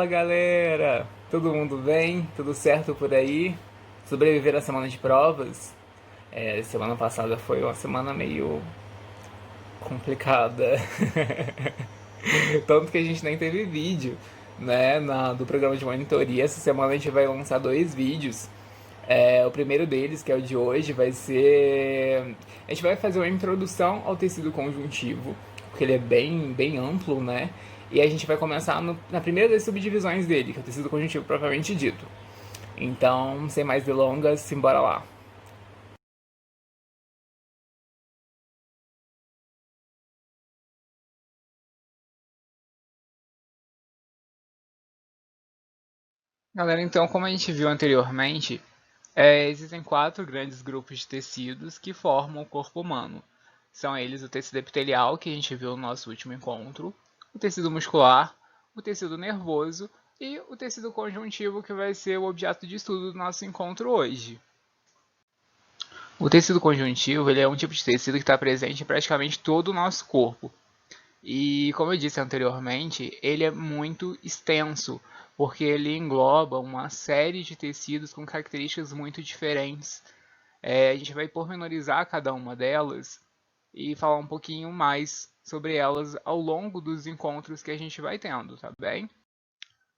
Fala galera! Todo mundo bem? Tudo certo por aí? Sobreviver à semana de provas? Semana passada foi uma semana meio complicada. Tanto que a gente nem teve vídeo, né, do programa de monitoria. Essa semana a gente vai lançar dois vídeos. O primeiro deles, que é o de hoje, vai ser... A gente vai fazer uma introdução ao tecido conjuntivo, porque ele é bem amplo, né? E a gente vai começar na primeira das subdivisões dele, que é o tecido conjuntivo propriamente dito. Então, sem mais delongas, simbora lá. Galera, então, como a gente viu anteriormente, existem quatro grandes grupos de tecidos que formam o corpo humano. São eles o tecido epitelial, que a gente viu no nosso último encontro, o tecido muscular, o tecido nervoso e o tecido conjuntivo, que vai ser o objeto de estudo do nosso encontro hoje. O tecido conjuntivo ele é um tipo de tecido que está presente em praticamente todo o nosso corpo. E, como eu disse anteriormente, ele é muito extenso, porque ele engloba uma série de tecidos com características muito diferentes. A gente vai pormenorizar cada uma delas e falar um pouquinho mais sobre elas ao longo dos encontros que a gente vai tendo, tá bem?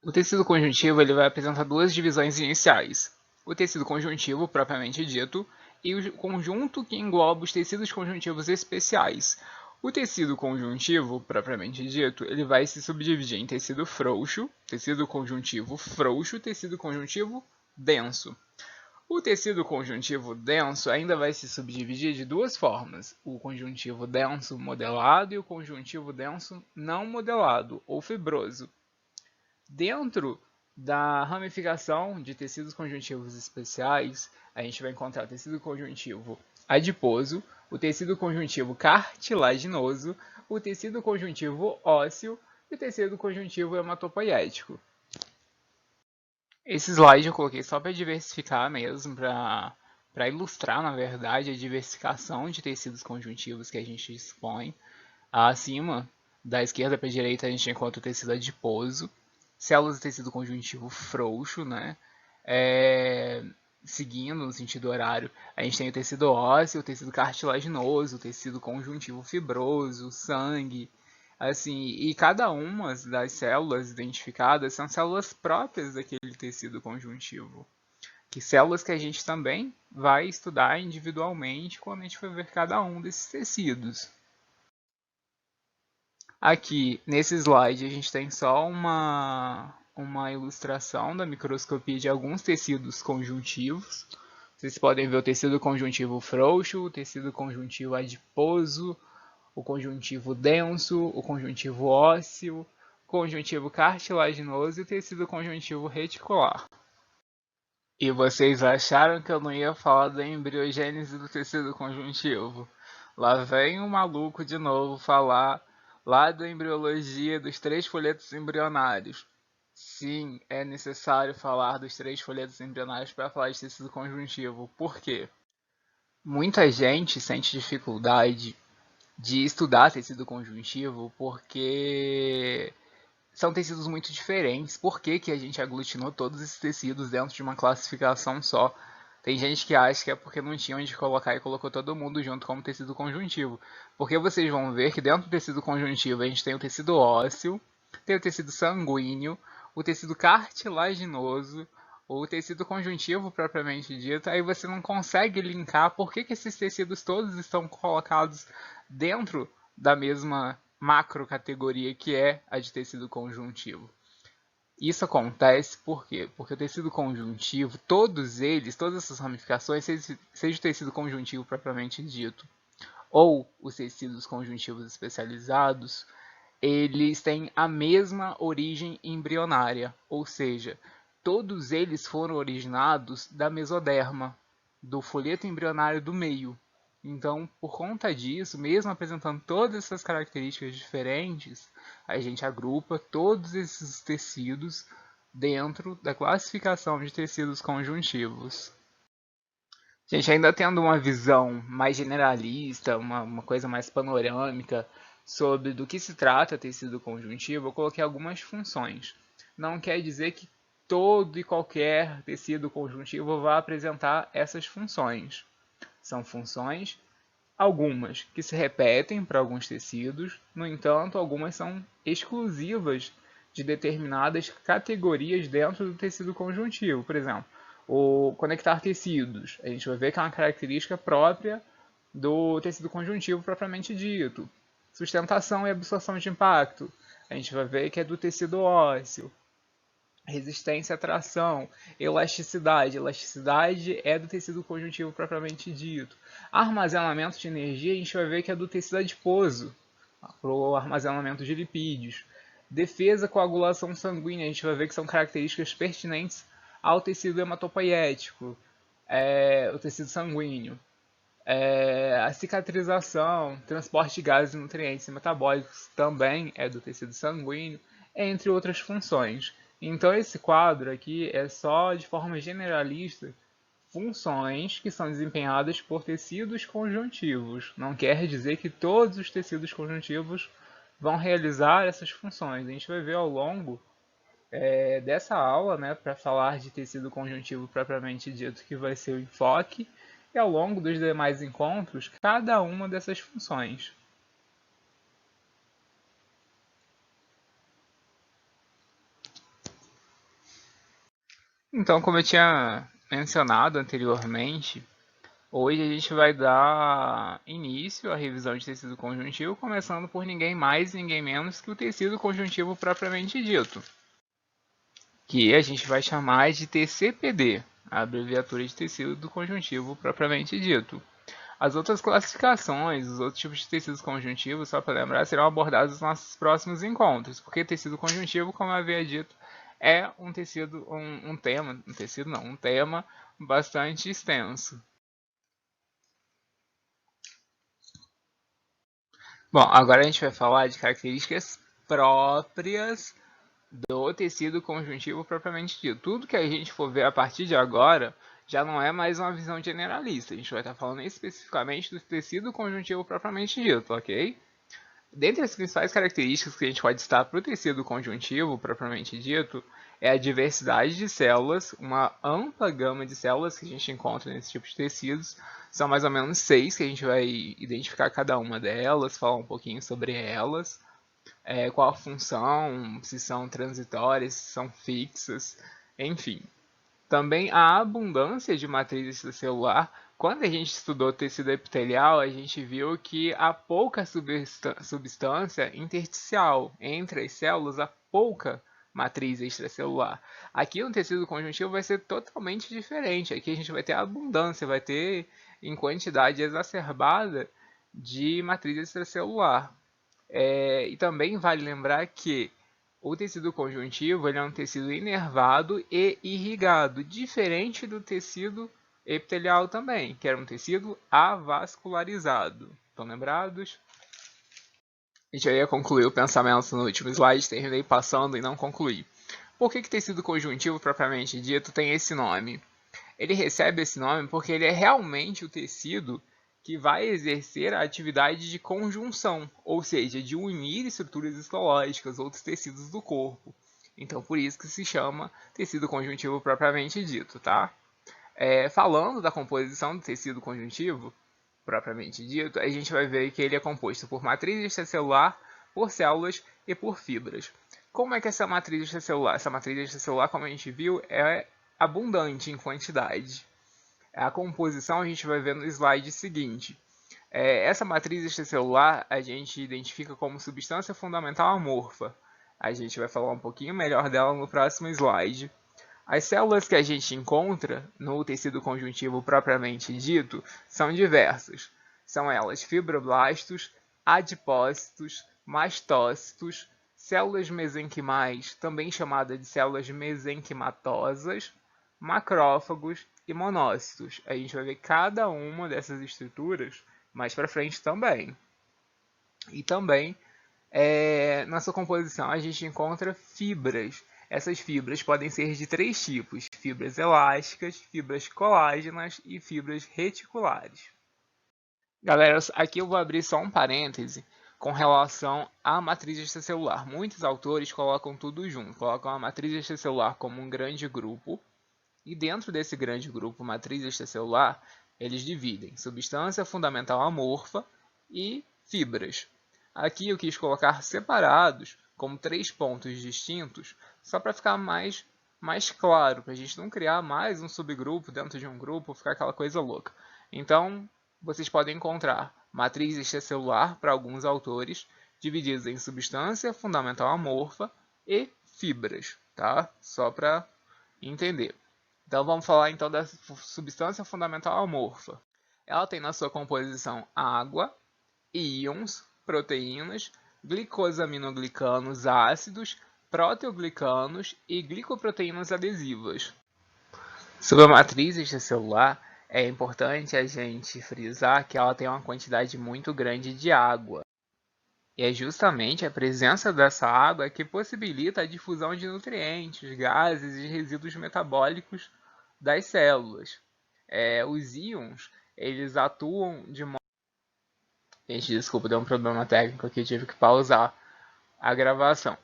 O tecido conjuntivo ele vai apresentar duas divisões iniciais. O tecido conjuntivo, propriamente dito, e o conjunto que engloba os tecidos conjuntivos especiais. O tecido conjuntivo, propriamente dito, ele vai se subdividir em tecido frouxo, tecido conjuntivo frouxo, tecido conjuntivo denso. O tecido conjuntivo denso ainda vai se subdividir de duas formas: o conjuntivo denso modelado e o conjuntivo denso não modelado, ou fibroso. Dentro da ramificação de tecidos conjuntivos especiais, a gente vai encontrar o tecido conjuntivo adiposo, o tecido conjuntivo cartilaginoso, o tecido conjuntivo ósseo e o tecido conjuntivo hematopoético. Esse slide eu coloquei só para diversificar mesmo, para ilustrar, na verdade, a diversificação de tecidos conjuntivos que a gente dispõe. Acima, da esquerda para a direita, a gente encontra o tecido adiposo, células do tecido conjuntivo frouxo, né? Seguindo no sentido horário, a gente tem o tecido ósseo, o tecido cartilaginoso, o tecido conjuntivo fibroso, sangue, assim, e cada uma das células identificadas são células próprias daquele tecido conjuntivo, que células que a gente também vai estudar individualmente quando a gente for ver cada um desses tecidos. Aqui, nesse slide, a gente tem só uma ilustração da microscopia de alguns tecidos conjuntivos. Vocês podem ver o tecido conjuntivo frouxo, o tecido conjuntivo adiposo, o conjuntivo denso, o conjuntivo ósseo, o conjuntivo cartilaginoso e o tecido conjuntivo reticular. E vocês acharam que eu não ia falar da embriogênese do tecido conjuntivo? Lá vem o maluco de novo falar lá da embriologia dos três folhetos embrionários. Sim, é necessário falar dos três folhetos embrionários para falar de tecido conjuntivo. Por quê? Muita gente sente dificuldade de estudar tecido conjuntivo porque são tecidos muito diferentes. Por que, que a gente aglutinou todos esses tecidos dentro de uma classificação só? Tem gente que acha que é porque não tinha onde colocar e colocou todo mundo junto como tecido conjuntivo. Porque vocês vão ver que dentro do tecido conjuntivo a gente tem o tecido ósseo, tem o tecido sanguíneo, o tecido cartilaginoso, o tecido conjuntivo propriamente dito. Aí você não consegue linkar por que, que esses tecidos todos estão colocados dentro da mesma macro categoria que é a de tecido conjuntivo. Isso acontece por quê? Porque o tecido conjuntivo, todos eles, todas essas ramificações, seja o tecido conjuntivo propriamente dito, ou os tecidos conjuntivos especializados, eles têm a mesma origem embrionária, ou seja, todos eles foram originados da mesoderma, do folheto embrionário do meio. Então, por conta disso, mesmo apresentando todas essas características diferentes, a gente agrupa todos esses tecidos dentro da classificação de tecidos conjuntivos. A gente ainda tendo uma visão mais generalista, uma coisa mais panorâmica sobre do que se trata tecido conjuntivo, eu coloquei algumas funções. não quer dizer que todo e qualquer tecido conjuntivo vai apresentar essas funções. São funções, algumas que se repetem para alguns tecidos, no entanto, algumas são exclusivas de determinadas categorias dentro do tecido conjuntivo. Por exemplo, o conectar tecidos, a gente vai ver que é uma característica própria do tecido conjuntivo propriamente dito. Sustentação e absorção de impacto, a gente vai ver que é do tecido ósseo. Resistência à tração, elasticidade. Elasticidade é do tecido conjuntivo propriamente dito. Armazenamento de energia, a gente vai ver que é do tecido adiposo, para o armazenamento de lipídios. Defesa, coagulação sanguínea, a gente vai ver que são características pertinentes ao tecido hematopoiético, o tecido sanguíneo. A cicatrização, transporte de gases, nutrientes e metabólicos também é do tecido sanguíneo, entre outras funções. Então esse quadro aqui é só de forma generalista funções que são desempenhadas por tecidos conjuntivos. Não quer dizer que todos os tecidos conjuntivos vão realizar essas funções. A gente vai ver ao longo dessa aula, né, para falar de tecido conjuntivo propriamente dito, que vai ser o enfoque, e ao longo dos demais encontros, cada uma dessas funções. Então, como eu tinha mencionado anteriormente, hoje a gente vai dar início à revisão de tecido conjuntivo, começando por ninguém mais, ninguém menos que o tecido conjuntivo propriamente dito, que a gente vai chamar de TCPD, a abreviatura de tecido conjuntivo propriamente dito. As outras classificações, os outros tipos de tecidos conjuntivos, só para lembrar, serão abordados nos nossos próximos encontros, porque tecido conjuntivo, como eu havia dito, é um tecido, um tema bastante extenso. Bom, agora a gente vai falar de características próprias do tecido conjuntivo propriamente dito. Tudo que a gente for ver a partir de agora já não é mais uma visão generalista. A gente vai estar falando especificamente do tecido conjuntivo propriamente dito, ok? Dentre as principais características que a gente pode citar para o tecido conjuntivo propriamente dito é a diversidade de células, uma ampla gama de células que a gente encontra nesse tipo de tecidos. São mais ou menos 6 que a gente vai identificar cada uma delas, falar um pouquinho sobre elas. Qual a função, se são transitórias, se são fixas, enfim. Também a abundância de matriz extracelular. Quando a gente estudou tecido epitelial, a gente viu que há pouca substância intersticial entre as células, há pouca matriz extracelular. Aqui no tecido conjuntivo vai ser totalmente diferente. Aqui a gente vai ter abundância, vai ter em quantidade exacerbada de matriz extracelular. E também vale lembrar que o tecido conjuntivo ele é um tecido inervado e irrigado, diferente do tecido epitelial também, que era um tecido avascularizado. Estão lembrados? A gente ia concluir o pensamento no último slide, terminei passando e não concluí. Por que tecido conjuntivo propriamente dito tem esse nome? Ele recebe esse nome porque ele é realmente o tecido que vai exercer a atividade de conjunção, ou seja, de unir estruturas histológicas, outros tecidos do corpo. Então, por isso que se chama tecido conjuntivo propriamente dito, tá? Falando da composição do tecido conjuntivo, propriamente dito, a gente vai ver que ele é composto por matriz extracelular, por células e por fibras. Como é que é essa matriz extracelular? Essa matriz extracelular, como a gente viu, é abundante em quantidade. A composição a gente vai ver no slide seguinte. Essa matriz extracelular a gente identifica como substância fundamental amorfa. A gente vai falar um pouquinho melhor dela no próximo slide. As células que a gente encontra no tecido conjuntivo propriamente dito são diversas. São elas fibroblastos, adipócitos, mastócitos, células mesenquimais, também chamadas de células mesenquimatosas, macrófagos e monócitos. A gente vai ver cada uma dessas estruturas mais para frente também. E também, na sua composição, a gente encontra fibras. Essas fibras podem ser de 3 tipos: fibras elásticas, fibras colágenas e fibras reticulares. Galera, aqui eu vou abrir só um parêntese. com relação à matriz extracelular. Muitos autores colocam tudo junto, colocam a matriz extracelular como um grande grupo, e dentro desse grande grupo matriz extracelular, eles dividem substância fundamental amorfa e fibras. Aqui eu quis colocar separados, como 3 pontos distintos, só para ficar mais claro, para a gente não criar mais um subgrupo dentro de um grupo, ficar aquela coisa louca. Então, vocês podem encontrar matriz extracelular para alguns autores, divididos em substância fundamental amorfa e fibras, tá? Só para entender. Então vamos falar então da substância fundamental amorfa. Ela tem na sua composição água, íons, proteínas, glicosaminoglicanos ácidos, proteoglicanos e glicoproteínas adesivas. Sobre a matriz extracelular, é importante a gente frisar que ela tem uma quantidade muito grande de água. E é justamente a presença dessa água que possibilita a difusão de nutrientes, gases e resíduos metabólicos das células. Os íons, eles atuam de modo... Gente, desculpa, deu um problema técnico aqui, tive que pausar a gravação.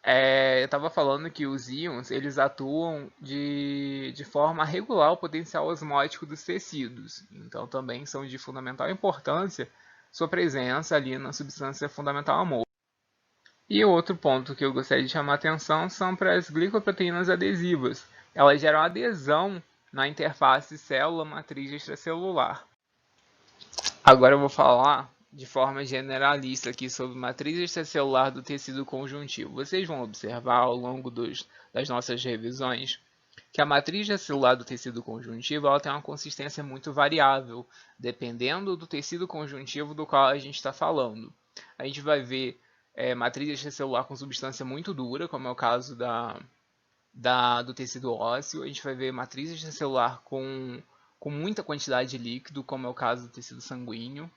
Eu estava falando que os íons, eles atuam de forma a regular o potencial osmótico dos tecidos. Então, também são de fundamental importância sua presença ali na substância fundamental amorfa. E outro ponto que eu gostaria de chamar a atenção são para as glicoproteínas adesivas. Elas geram adesão na interface célula-matriz extracelular. Agora eu vou falar de forma generalista aqui sobre matriz extracelular do tecido conjuntivo. Vocês vão observar ao longo das nossas revisões que a matriz extracelular do tecido conjuntivo ela tem uma consistência muito variável, dependendo do tecido conjuntivo do qual a gente está falando. A gente vai ver matriz extracelular com substância muito dura, como é o caso do tecido ósseo. A gente vai ver matriz extracelular com muita quantidade de líquido, como é o caso do tecido sanguíneo.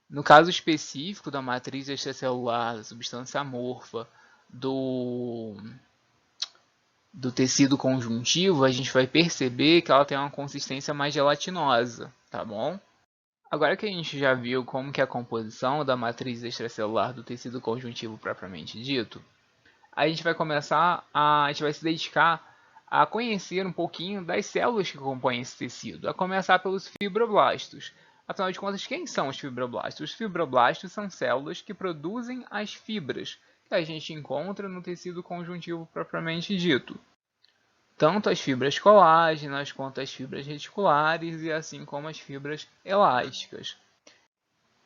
No caso específico da matriz extracelular, da substância amorfa, do tecido conjuntivo, a gente vai perceber que ela tem uma consistência mais gelatinosa, tá bom? Agora que a gente já viu como que é a composição da matriz extracelular do tecido conjuntivo propriamente dito, a gente vai se dedicar a conhecer um pouquinho das células que compõem esse tecido, a começar pelos fibroblastos. Afinal de contas, quem são os fibroblastos? Os fibroblastos são células que produzem as fibras que a gente encontra no tecido conjuntivo propriamente dito. Tanto as fibras colágenas quanto as fibras reticulares e assim como as fibras elásticas.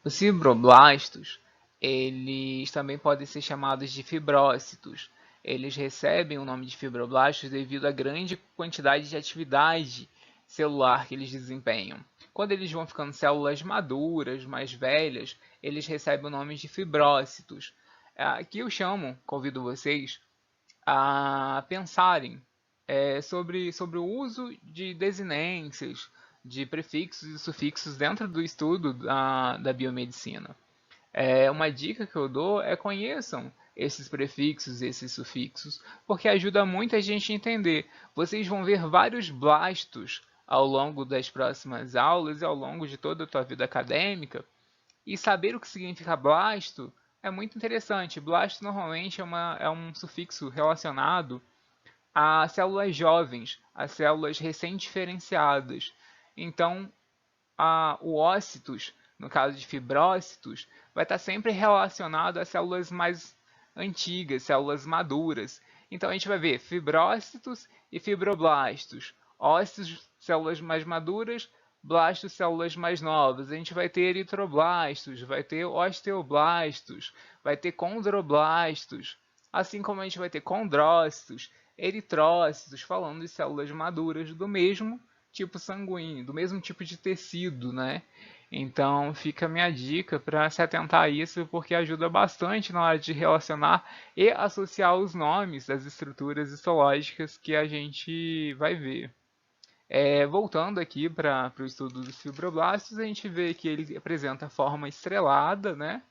Os fibroblastos, eles também podem ser chamados de fibrócitos. Eles recebem o nome de fibroblastos devido à grande quantidade de atividade celular que eles desempenham. Quando eles vão ficando células maduras, mais velhas, eles recebem o nome de fibrócitos. Aqui eu convido vocês a pensarem sobre o uso de desinências, de prefixos e sufixos dentro do estudo da biomedicina. Uma dica que eu dou é conheçam esses prefixos e esses sufixos, porque ajuda muito a gente a entender. Vocês vão ver vários blastos ao longo das próximas aulas e ao longo de toda a tua vida acadêmica, e saber o que significa blasto é muito interessante. Blasto normalmente é um sufixo relacionado a células jovens, a células recém-diferenciadas. Então, o ócitos, no caso de fibrócitos, vai estar sempre relacionado a células mais antigas, células maduras. Então, a gente vai ver fibrócitos e fibroblastos. Ócitos, células mais maduras, blastos, células mais novas. A gente vai ter eritroblastos, vai ter osteoblastos, vai ter condroblastos. Assim como a gente vai ter condrócitos, eritrócitos, falando de células maduras do mesmo tipo sanguíneo, do mesmo tipo de tecido, né? Então fica a minha dica para se atentar a isso, porque ajuda bastante na hora de relacionar e associar os nomes das estruturas histológicas que a gente vai ver. Voltando aqui para o estudo dos fibroblastos, a gente vê que ele apresenta forma estrelada, né?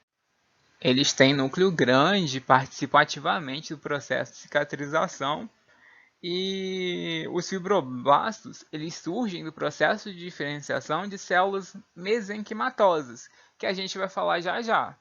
Eles têm núcleo grande, participam ativamente do processo de cicatrização. E os fibroblastos, eles surgem do processo de diferenciação de células mesenquimatosas, que a gente vai falar já já.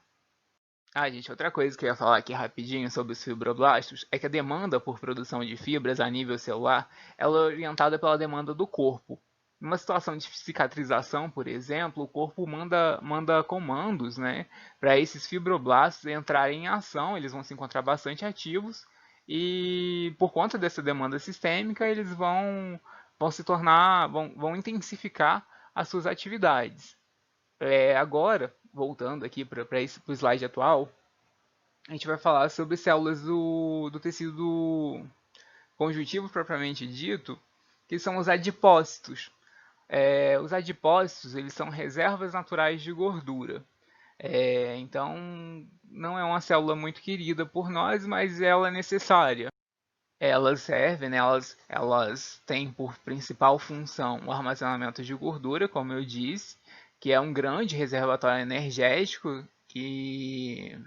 Ah, gente, outra coisa que eu ia falar aqui rapidinho sobre os fibroblastos é que a demanda por produção de fibras a nível celular ela é orientada pela demanda do corpo. Numa situação de cicatrização, por exemplo, o corpo manda comandos, né, para esses fibroblastos entrarem em ação, eles vão se encontrar bastante ativos e por conta dessa demanda sistêmica, eles vão se tornar, vão intensificar as suas atividades. Agora, voltando aqui para o slide atual, a gente vai falar sobre células do tecido conjuntivo propriamente dito, que são os adipócitos. Os adipócitos eles são reservas naturais de gordura. Então, não é uma célula muito querida por nós, mas ela é necessária. Elas servem, né, elas têm por principal função o armazenamento de gordura, como eu disse, que é um grande reservatório energético que,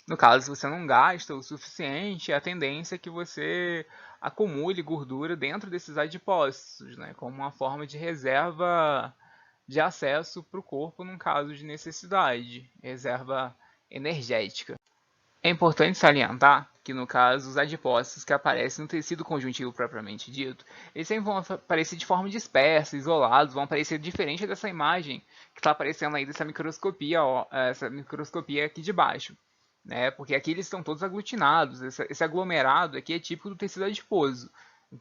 no caso, se você não gasta o suficiente, a tendência é que você acumule gordura dentro desses adipócitos, né, como uma forma de reserva de acesso para o corpo num caso de necessidade, reserva energética. É importante salientar que, no caso, os adipócitos que aparecem no tecido conjuntivo propriamente dito, eles sempre vão aparecer de forma dispersa, isolados, vão aparecer diferente dessa imagem que está aparecendo aí dessa microscopia, ó, essa microscopia aqui de baixo. Né? Porque aqui eles estão todos aglutinados, esse aglomerado aqui é típico do tecido adiposo.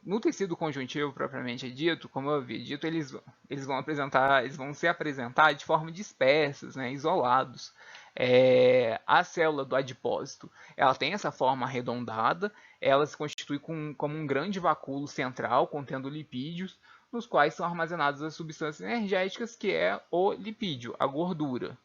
No tecido conjuntivo propriamente dito, como eu havia dito, eles vão se apresentar de forma dispersas, né, isolados. A célula do adipócito, ela tem essa forma arredondada, ela se constitui como um grande vacúolo central contendo lipídios, nos quais são armazenadas as substâncias energéticas, que é o lipídio, a gordura.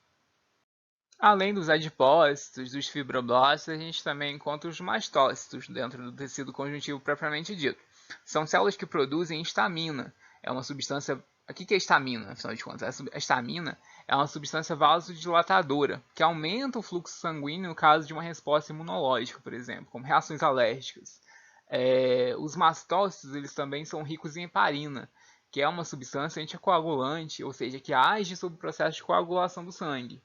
Além dos adipócitos, dos fibroblastos, a gente também encontra os mastócitos dentro do tecido conjuntivo propriamente dito. São células que produzem histamina. É uma substância. O que é histamina, afinal de contas? A histamina é uma substância vasodilatadora, que aumenta o fluxo sanguíneo no caso de uma resposta imunológica, por exemplo, como reações alérgicas. Os mastócitos eles também são ricos em heparina, que é uma substância anticoagulante, ou seja, que age sobre o processo de coagulação do sangue.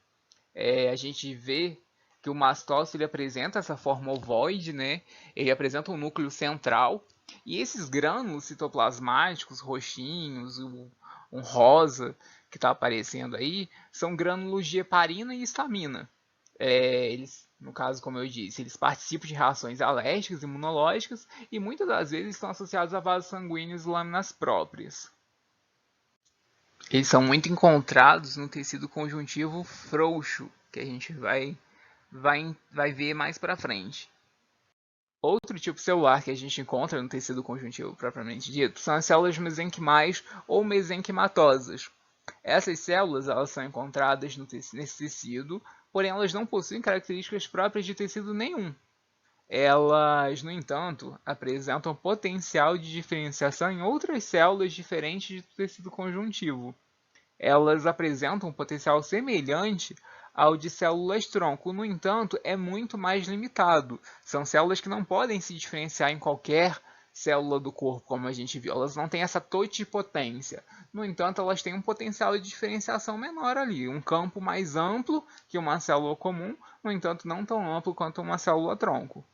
A gente vê que o mastócito ele apresenta essa forma ovoide, né? Ele apresenta um núcleo central e esses grânulos citoplasmáticos roxinhos, um rosa que está aparecendo aí, são grânulos de heparina e histamina. Eles, no caso, como eu disse, eles participam de reações alérgicas, imunológicas e muitas das vezes estão associados a vasos sanguíneos e lâminas próprias. Eles são muito encontrados no tecido conjuntivo frouxo, que a gente vai ver mais para frente. Outro tipo celular que a gente encontra no tecido conjuntivo propriamente dito são as células mesenquimais ou mesenquimatosas. Essas células elas são encontradas nesse tecido, porém elas não possuem características próprias de tecido nenhum. Elas, no entanto, apresentam potencial de diferenciação em outras células diferentes do tecido conjuntivo. Elas apresentam um potencial semelhante ao de células-tronco, no entanto, é muito mais limitado. São células que não podem se diferenciar em qualquer célula do corpo, como a gente viu. Elas não têm essa totipotência. No entanto, elas têm um potencial de diferenciação menor ali, um campo mais amplo que uma célula comum, no entanto, não tão amplo quanto uma célula-tronco.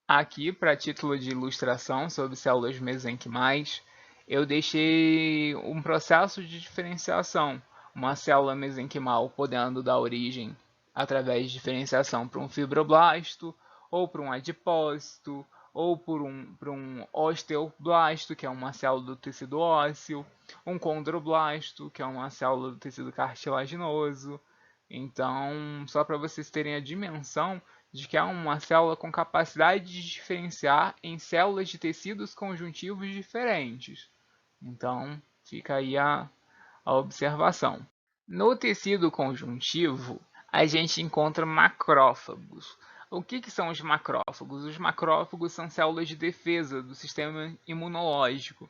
Aqui, para título de ilustração sobre células mesenquimais, eu deixei um processo de diferenciação, uma célula mesenquimal podendo dar origem, através de diferenciação, para um fibroblasto, ou para um adipócito, ou para um osteoblasto, que é uma célula do tecido ósseo, um condroblasto, que é uma célula do tecido cartilaginoso. Então, só para vocês terem a dimensão de que há uma célula com capacidade de diferenciar em células de tecidos conjuntivos diferentes. Então, fica aí a observação. No tecido conjuntivo, a gente encontra macrófagos. O que são os macrófagos? Os macrófagos são células de defesa do sistema imunológico.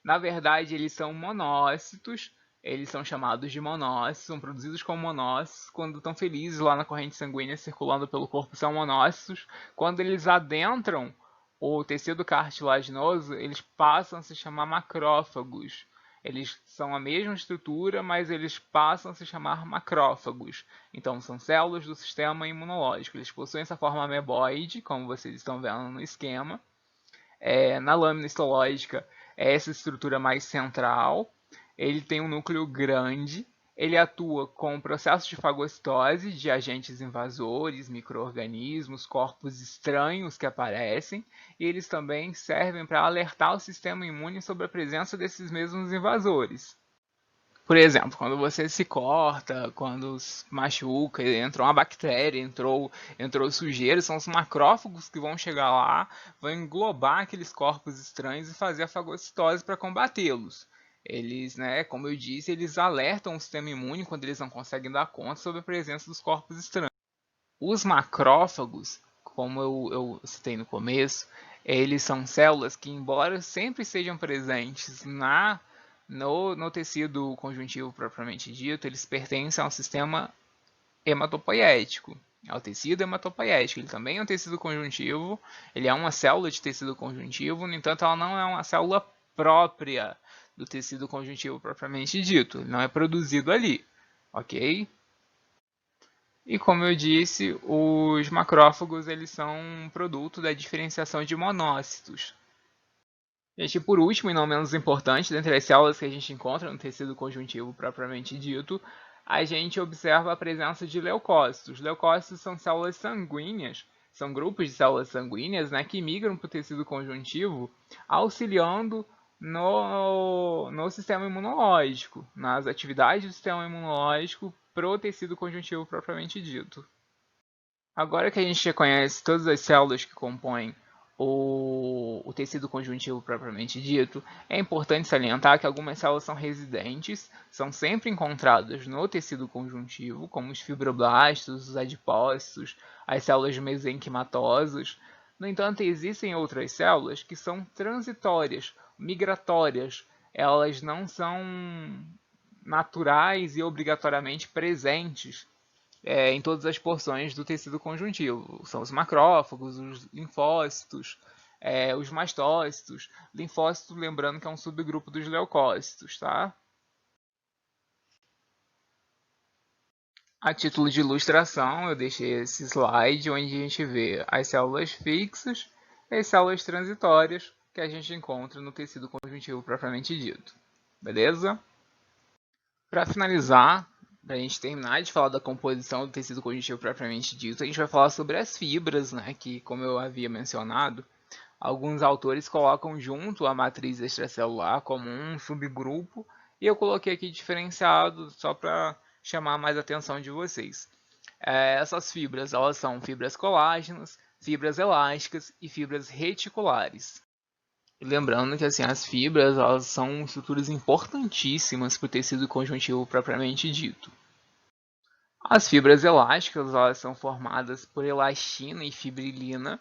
Na verdade, eles são monócitos, eles são chamados de monócitos, são produzidos como monócitos. Quando estão felizes lá na corrente sanguínea circulando pelo corpo, são monócitos. Quando eles adentram o tecido cartilaginoso, eles passam a se chamar macrófagos. Eles são a mesma estrutura, mas eles passam a se chamar macrófagos. Então, são células do sistema imunológico. Eles possuem essa forma ameboide, como vocês estão vendo no esquema. Na lâmina histológica, é essa estrutura mais central. Ele tem um núcleo grande. Ele atua com o processo de fagocitose de agentes invasores, micro-organismos, corpos estranhos que aparecem, e eles também servem para alertar o sistema imune sobre a presença desses mesmos invasores. Por exemplo, quando você se corta, quando se machuca, entrou uma bactéria, entrou sujeira, são os macrófagos que vão chegar lá, vão englobar aqueles corpos estranhos e fazer a fagocitose para combatê-los. Eles, como eu disse, eles alertam o sistema imune quando eles não conseguem dar conta sobre a presença dos corpos estranhos. Os macrófagos, como eu citei no começo, eles são células que, embora sempre sejam presentes no tecido conjuntivo propriamente dito, eles pertencem ao sistema hematopoético, ao tecido hematopoético. Ele também é um tecido conjuntivo, ele é uma célula de tecido conjuntivo, no entanto, ela não é uma célula própria do tecido conjuntivo propriamente dito, ele não é produzido ali, ok? E como eu disse, os macrófagos eles são um produto da diferenciação de monócitos. Gente, por último, e não menos importante, dentre as células que a gente encontra no tecido conjuntivo propriamente dito, a gente observa a presença de leucócitos. Leucócitos são células sanguíneas, são grupos de células sanguíneas que migram para o tecido conjuntivo, auxiliando no sistema imunológico, nas atividades do sistema imunológico para o tecido conjuntivo propriamente dito. Agora que a gente já conhece todas as células que compõem o tecido conjuntivo propriamente dito, é importante salientar que algumas células são residentes, são sempre encontradas no tecido conjuntivo, como os fibroblastos, os adipócitos, as células mesenquimatosas. No entanto, existem outras células que são transitórias, migratórias. Elas não são naturais e obrigatoriamente presentes em todas as porções do tecido conjuntivo. São os macrófagos, os linfócitos, os mastócitos. Linfócito, lembrando que é um subgrupo dos leucócitos, tá? A título de ilustração, eu deixei esse slide onde a gente vê as células fixas e as células transitórias que a gente encontra no tecido conjuntivo propriamente dito. Beleza? Para finalizar, para a gente terminar de falar da composição do tecido conjuntivo propriamente dito, a gente vai falar sobre as fibras, que, como eu havia mencionado, alguns autores colocam junto a matriz extracelular como um subgrupo, e eu coloquei aqui diferenciado só para chamar mais a atenção de vocês. Essas fibras, elas são fibras colágenas, fibras elásticas e fibras reticulares. E lembrando que as fibras elas são estruturas importantíssimas para o tecido conjuntivo propriamente dito. As fibras elásticas elas são formadas por elastina e fibrilina,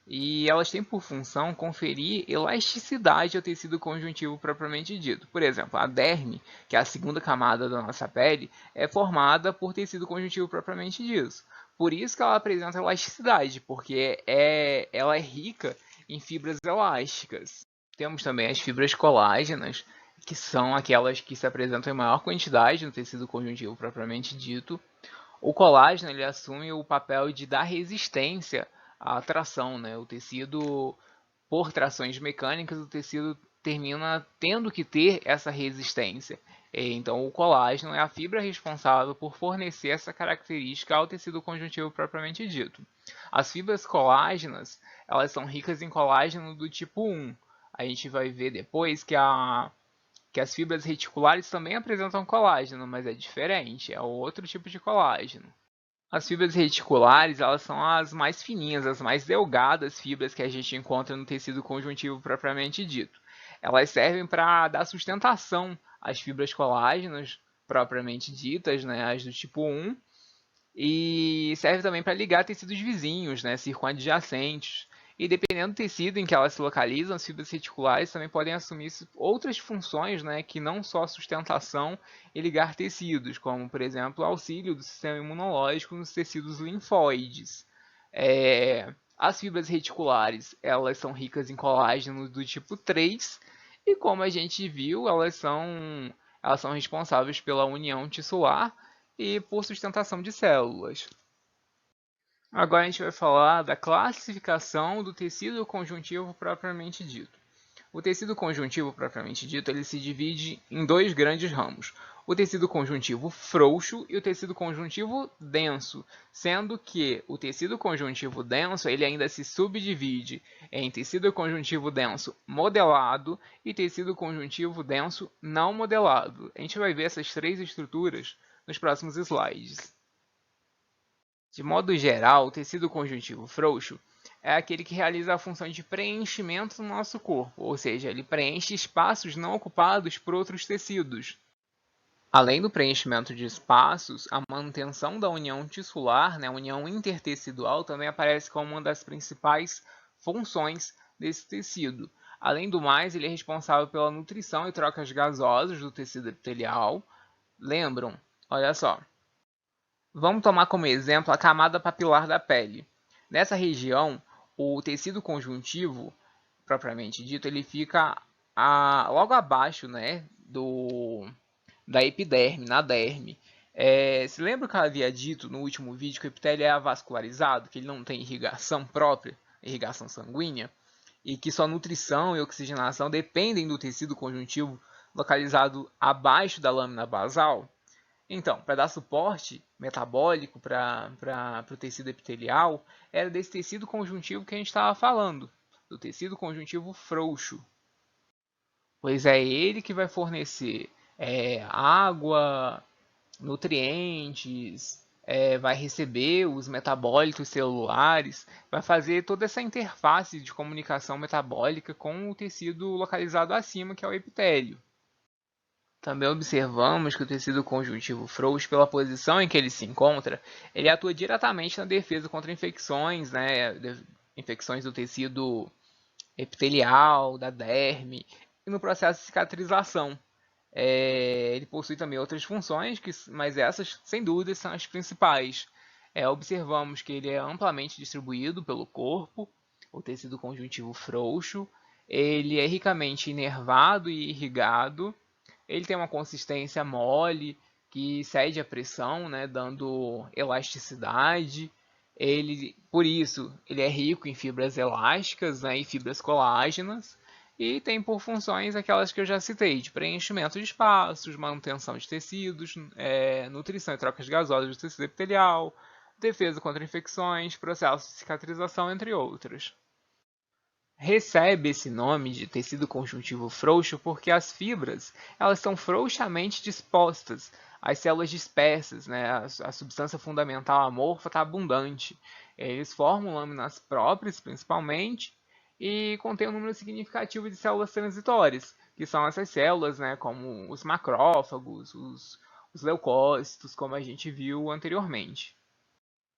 e elas têm por função conferir elasticidade ao tecido conjuntivo propriamente dito. Por exemplo, a derme, que é a segunda camada da nossa pele, é formada por tecido conjuntivo propriamente dito. Por isso que ela apresenta elasticidade, porque ela é rica em fibras elásticas. Temos também as fibras colágenas, que são aquelas que se apresentam em maior quantidade no tecido conjuntivo propriamente dito. O colágeno ele assume o papel de dar resistência à tração, O tecido, por trações mecânicas, o tecido termina tendo que ter essa resistência. Então, o colágeno é a fibra responsável por fornecer essa característica ao tecido conjuntivo propriamente dito. As fibras colágenas, elas são ricas em colágeno do tipo 1. A gente vai ver depois que as fibras reticulares também apresentam colágeno, mas é diferente, é outro tipo de colágeno. As fibras reticulares elas são as mais fininhas, as mais delgadas fibras que a gente encontra no tecido conjuntivo propriamente dito. Elas servem para dar sustentação às fibras colágenas propriamente ditas, as do tipo 1, e serve também para ligar tecidos vizinhos, circunadjacentes. E dependendo do tecido em que elas se localizam, as fibras reticulares também podem assumir outras funções, que não só sustentação e ligar tecidos, como, por exemplo, o auxílio do sistema imunológico nos tecidos linfóides. As fibras reticulares elas são ricas em colágeno do tipo 3 E como a gente viu, elas são responsáveis pela união tissular e por sustentação de células. Agora a gente vai falar da classificação do tecido conjuntivo propriamente dito. O tecido conjuntivo propriamente dito, ele se divide em dois grandes ramos: o tecido conjuntivo frouxo e o tecido conjuntivo denso, sendo que o tecido conjuntivo denso ele ainda se subdivide em tecido conjuntivo denso modelado e tecido conjuntivo denso não modelado. A gente vai ver essas três estruturas nos próximos slides. De modo geral, o tecido conjuntivo frouxo é aquele que realiza a função de preenchimento no nosso corpo, ou seja, ele preenche espaços não ocupados por outros tecidos. Além do preenchimento de espaços, a manutenção da união tissular, a união intertecidual, também aparece como uma das principais funções desse tecido. Além do mais, ele é responsável pela nutrição e trocas gasosas do tecido epitelial. Lembram? Olha só. Vamos tomar como exemplo a camada papilar da pele. Nessa região, o tecido conjuntivo, propriamente dito, ele fica logo abaixo, da epiderme, na derme. Se lembra que eu havia dito no último vídeo que o epitélio é avascularizado, que ele não tem irrigação própria, irrigação sanguínea, e que sua nutrição e oxigenação dependem do tecido conjuntivo localizado abaixo da lâmina basal? Então, para dar suporte metabólico para o tecido epitelial, era desse tecido conjuntivo que a gente estava falando, do tecido conjuntivo frouxo. Pois é ele que vai fornecer água, nutrientes, vai receber os metabólitos celulares, vai fazer toda essa interface de comunicação metabólica com o tecido localizado acima, que é o epitélio. Também observamos que o tecido conjuntivo frouxo, pela posição em que ele se encontra, ele atua diretamente na defesa contra infecções, infecções do tecido epitelial, da derme, e no processo de cicatrização. Ele possui também outras funções, mas essas, sem dúvida, são as principais. Observamos que ele é amplamente distribuído pelo corpo, o tecido conjuntivo frouxo, ele é ricamente inervado e irrigado, ele tem uma consistência mole, que cede à pressão, dando elasticidade. Por isso, ele é rico em fibras elásticas e fibras colágenas. E tem por funções aquelas que eu já citei, de preenchimento de espaços, manutenção de tecidos, nutrição e trocas gasosas do tecido epitelial, defesa contra infecções, processo de cicatrização, entre outros. Recebe esse nome de tecido conjuntivo frouxo porque as fibras elas estão frouxamente dispostas, as células dispersas, a substância fundamental amorfa está abundante. Eles formam lâminas próprias, principalmente, e contém um número significativo de células transitórias, que são essas células, como os macrófagos, os leucócitos, como a gente viu anteriormente.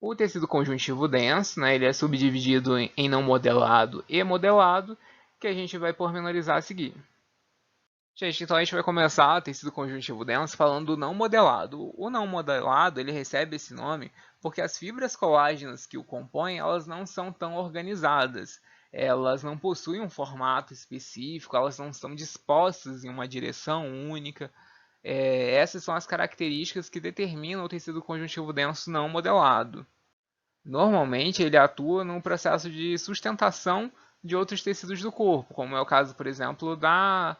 O tecido conjuntivo denso, ele é subdividido em não modelado e modelado, que a gente vai pormenorizar a seguir. Gente, então a gente vai começar o tecido conjuntivo denso falando do não modelado. O não modelado, ele recebe esse nome porque as fibras colágenas que o compõem, elas não são tão organizadas. Elas não possuem um formato específico, elas não estão dispostas em uma direção única. Essas são as características que determinam o tecido conjuntivo denso não modelado. Normalmente, ele atua no processo de sustentação de outros tecidos do corpo, como é o caso, por exemplo, da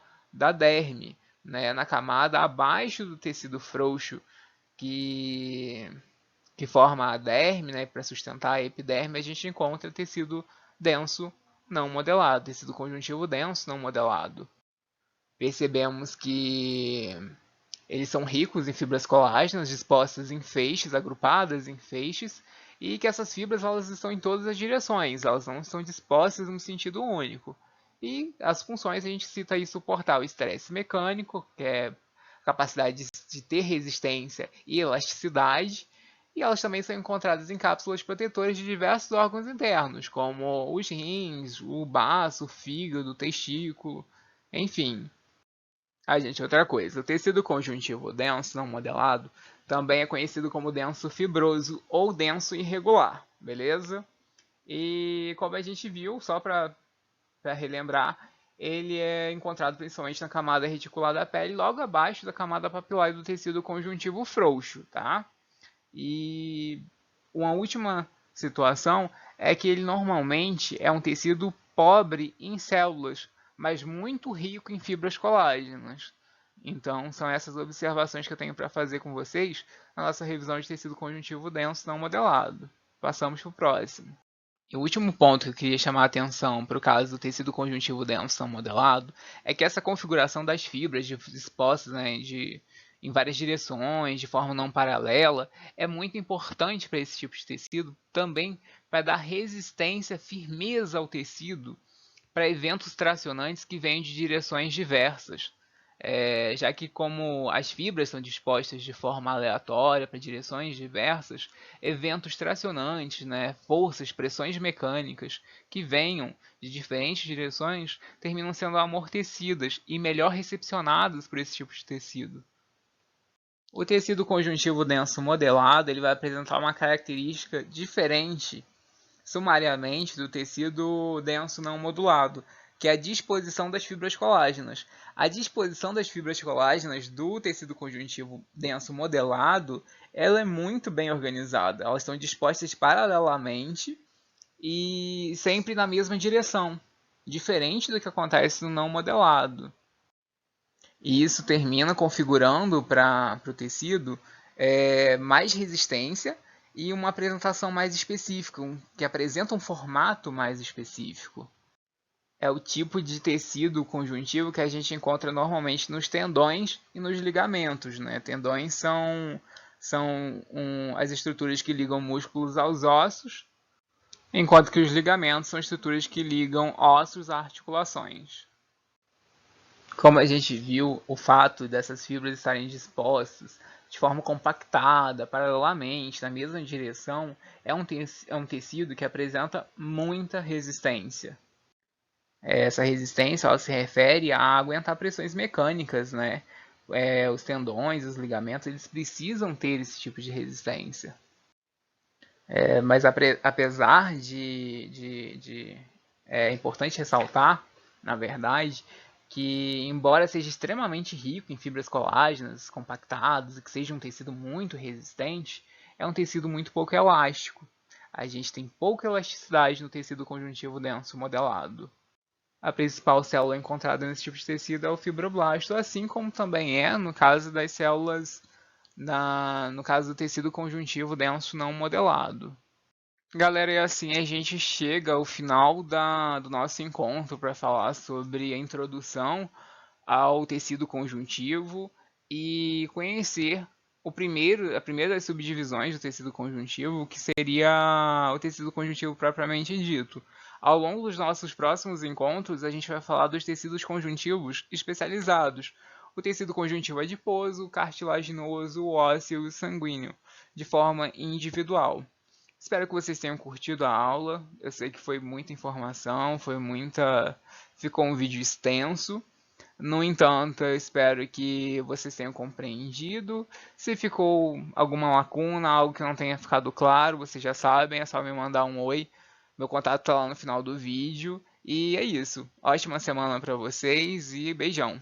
derme, na camada abaixo do tecido frouxo que forma a derme, para sustentar a epiderme, a gente encontra tecido denso não modelado, tecido conjuntivo denso não modelado. Percebemos que eles são ricos em fibras colágenas dispostas em feixes, agrupadas em feixes, e que essas fibras elas estão em todas as direções, elas não estão dispostas num sentido único. E as funções a gente cita aí suportar o estresse mecânico, que é a capacidade de ter resistência e elasticidade, e elas também são encontradas em cápsulas protetoras de diversos órgãos internos, como os rins, o baço, o fígado, o testículo, enfim. Outra coisa, o tecido conjuntivo denso não modelado também é conhecido como denso fibroso ou denso irregular, beleza? E como a gente viu, só para relembrar, ele é encontrado principalmente na camada reticular da pele, logo abaixo da camada papilar e do tecido conjuntivo frouxo, tá? E uma última situação é que ele normalmente é um tecido pobre em células, mas muito rico em fibras colágenas. Então, são essas observações que eu tenho para fazer com vocês na nossa revisão de tecido conjuntivo denso não modelado. Passamos para o próximo. E o último ponto que eu queria chamar a atenção para o caso do tecido conjuntivo denso não modelado é que essa configuração das fibras dispostas, né, em várias direções, de forma não paralela, é muito importante para esse tipo de tecido, também para dar resistência, firmeza ao tecido para eventos tracionantes que vêm de direções diversas. Já que como as fibras são dispostas de forma aleatória para direções diversas, eventos tracionantes, né, forças, pressões mecânicas que venham de diferentes direções terminam sendo amortecidas e melhor recepcionadas por esse tipo de tecido. O tecido conjuntivo denso modelado ele vai apresentar uma característica diferente sumariamente do tecido denso não modulado, que é a disposição das fibras colágenas. A disposição das fibras colágenas do tecido conjuntivo denso modelado, ela é muito bem organizada. Elas estão dispostas paralelamente e sempre na mesma direção, diferente do que acontece no não modelado. E isso termina configurando para o tecido mais resistência e uma apresentação mais específica, que apresenta um formato mais específico. É o tipo de tecido conjuntivo que a gente encontra normalmente nos tendões e nos ligamentos, né? Tendões são as estruturas que ligam músculos aos ossos, enquanto que os ligamentos são estruturas que ligam ossos a articulações. Como a gente viu, o fato dessas fibras estarem dispostas de forma compactada, paralelamente, na mesma direção, é um tecido que apresenta muita resistência. Essa resistência ela se refere a aguentar pressões mecânicas, né? Os tendões, os ligamentos, eles precisam ter esse tipo de resistência. Mas apesar é importante ressaltar, na verdade, que embora seja extremamente rico em fibras colágenas compactadas e que seja um tecido muito resistente, é um tecido muito pouco elástico. A gente tem pouca elasticidade no tecido conjuntivo denso modelado. A principal célula encontrada nesse tipo de tecido é o fibroblasto, assim como também é no caso das células, no caso do tecido conjuntivo denso não modelado. Galera, e assim a gente chega ao final do nosso encontro para falar sobre a introdução ao tecido conjuntivo e conhecer a primeira das subdivisões do tecido conjuntivo, que seria o tecido conjuntivo propriamente dito. Ao longo dos nossos próximos encontros, a gente vai falar dos tecidos conjuntivos especializados. O tecido conjuntivo adiposo, cartilaginoso, ósseo e sanguíneo, de forma individual. Espero que vocês tenham curtido a aula. Eu sei que foi muita informação, ficou um vídeo extenso. No entanto, eu espero que vocês tenham compreendido. Se ficou alguma lacuna, algo que não tenha ficado claro, vocês já sabem, é só me mandar um oi. Meu contato está lá no final do vídeo. E é isso. Ótima semana para vocês e beijão.